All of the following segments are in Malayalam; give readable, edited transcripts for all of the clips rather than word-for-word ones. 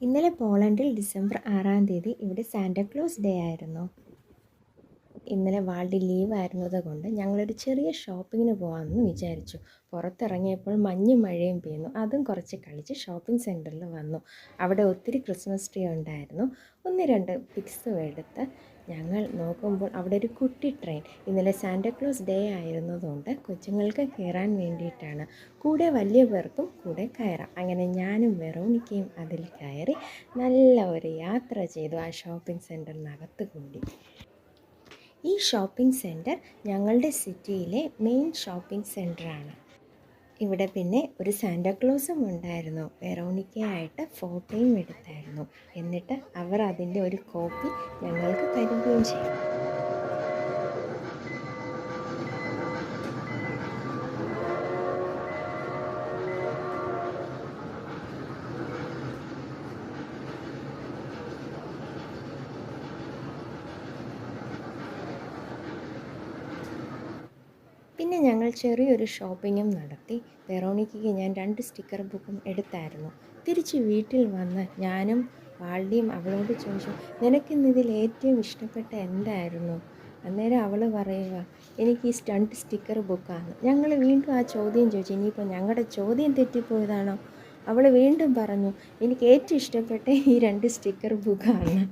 ഇന്നലെ പോളണ്ടിൽ ഡിസംബർ 6-ാം തീയതി ഇവിടെ സാന്റാക്ലോസ് ഡേ ആയിരുന്നു. ഇന്നലെ വാൾഡി ലീവായിരുന്നത് കൊണ്ട് ഞങ്ങളൊരു ചെറിയ ഷോപ്പിങ്ങിന് പോകാമെന്ന് വിചാരിച്ചു. പുറത്തിറങ്ങിയപ്പോൾ മഞ്ഞും മഴയും പെയ്യുന്നു. അതും കുറച്ച് കളിച്ച് ഷോപ്പിംഗ് സെൻറ്ററിൽ വന്നു. അവിടെ ഒത്തിരി ക്രിസ്മസ് ട്രീ ഉണ്ടായിരുന്നു. 1-2 പിക്സും എടുത്ത് ഞങ്ങൾ നോക്കുമ്പോൾ അവിടെ ഒരു കുട്ടി ട്രെയിൻ. ഇന്നലെ സാന്റാക്ലോസ് ഡേ ആയിരുന്നതുകൊണ്ട് കൊച്ചുങ്ങൾക്ക് കയറാൻ വേണ്ടിയിട്ടാണ്. കൂടെ വലിയ പേർക്കും കൂടെ കയറാം. അങ്ങനെ ഞാനും വെറോണിക്കയും അതിൽ കയറി നല്ല ഒരു യാത്ര ചെയ്തു ആ ഷോപ്പിംഗ് സെൻറ്ററിനകത്ത് കൂടി. ഈ ഷോപ്പിംഗ് സെൻറ്റർ ഞങ്ങളുടെ സിറ്റിയിലെ മെയിൻ ഷോപ്പിംഗ് സെൻറ്ററാണ്. ഇവിടെ പിന്നെ ഒരു സാന്റാക്ലോസും ഉണ്ടായിരുന്നു. വെറോണിക്കയായിട്ട് ഫോട്ടോയും എടുത്തായിരുന്നു. എന്നിട്ട് അവർ അതിൻ്റെ ഒരു കോപ്പി ഞങ്ങൾക്ക് തരികയും ചെയ്തു. പിന്നെ ഞങ്ങൾ ചെറിയൊരു ഷോപ്പിങ്ങും നടത്തി. വെറോണിക്കയ്ക്ക് ഞാൻ 2 സ്റ്റിക്കർ ബുക്കും എടുത്തായിരുന്നു. തിരിച്ച് വീട്ടിൽ വന്ന് ഞാനും വാൾഡിയും അവളോട് ചോദിച്ചു, നിനക്കിന്നിതിൽ ഏറ്റവും ഇഷ്ടപ്പെട്ട എന്തായിരുന്നു? അന്നേരം അവൾ പറയുക, എനിക്ക് ഈ 2 സ്റ്റിക്കർ ബുക്കാണ്. ഞങ്ങൾ വീണ്ടും ആ ചോദ്യം ചോദിച്ചു, ഇനിയിപ്പോൾ ഞങ്ങളുടെ ചോദ്യം തെറ്റിപ്പോയതാണോ? അവൾ വീണ്ടും പറഞ്ഞു, എനിക്ക് ഏറ്റവും ഇഷ്ടപ്പെട്ട ഈ 2 സ്റ്റിക്കർ ബുക്കാണ്.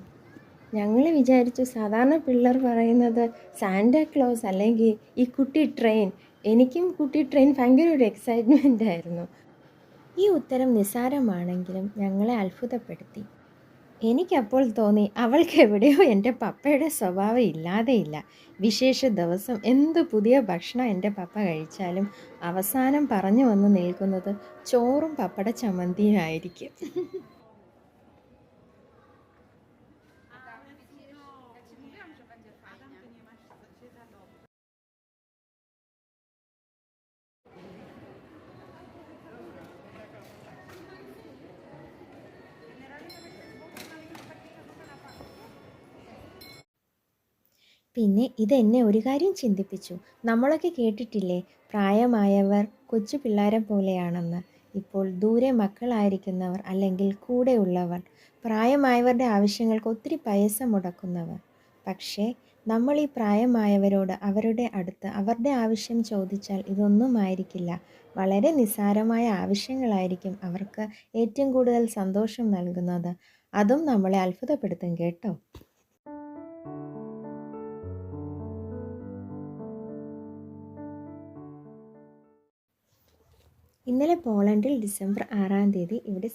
ഞങ്ങൾ വിചാരിച്ചു സാധാരണ പിള്ളേർ പറയുന്നത് സാന്റാക്ലോസ് അല്ലെങ്കിൽ ഈ കുട്ടി ട്രെയിൻ. എനിക്കും കുട്ടി ട്രെയിൻ ഭയങ്കര ഒരു എക്സൈറ്റ്മെൻ്റ് ആയിരുന്നു. ഈ ഉത്തരം നിസ്സാരമാണെങ്കിലും ഞങ്ങളെ അത്ഭുതപ്പെടുത്തി. എനിക്കപ്പോൾ തോന്നി അവൾക്ക് എവിടെയോ എൻ്റെ പപ്പയുടെ സ്വഭാവം ഇല്ലാതെയില്ല. വിശേഷ ദിവസം എന്ത് പുതിയ ഭക്ഷണം എൻ്റെ പപ്പ കഴിച്ചാലും അവസാനം പറഞ്ഞു വന്ന് നിൽക്കുന്നത് ചോറും പപ്പട ചമ്മന്തിയും ആയിരിക്കും. പിന്നെ ഇതെന്നെ ഒരു കാര്യം ചിന്തിപ്പിച്ചു. നമ്മളൊക്കെ കേട്ടിട്ടില്ലേ, പ്രായമായവർ കൊച്ചു പിള്ളേരെ പോലെയാണെന്ന്. ഇപ്പോൾ ദൂരെ മക്കളായിരിക്കുന്നവർ അല്ലെങ്കിൽ കൂടെയുള്ളവർ, പ്രായമായവരുടെ ആവശ്യങ്ങൾക്ക് ഒത്തിരി പൈസ മുടക്കുന്നവർ. പക്ഷേ നമ്മൾ ഈ പ്രായമായവരോട് അവരുടെ അടുത്ത് അവരുടെ ആവശ്യം ചോദിച്ചാൽ ഇതൊന്നും ആയിരിക്കില്ല. വളരെ നിസ്സാരമായ ആവശ്യങ്ങളായിരിക്കും അവർക്ക് ഏറ്റവും കൂടുതൽ സന്തോഷം നൽകുന്നത്. അതും നമ്മളെ അത്ഭുതപ്പെടുത്തും കേട്ടോ. ഇന്നലെ പോളണ്ടിൽ ഡിസംബർ 6-ാം തീയതി ഇവിടെ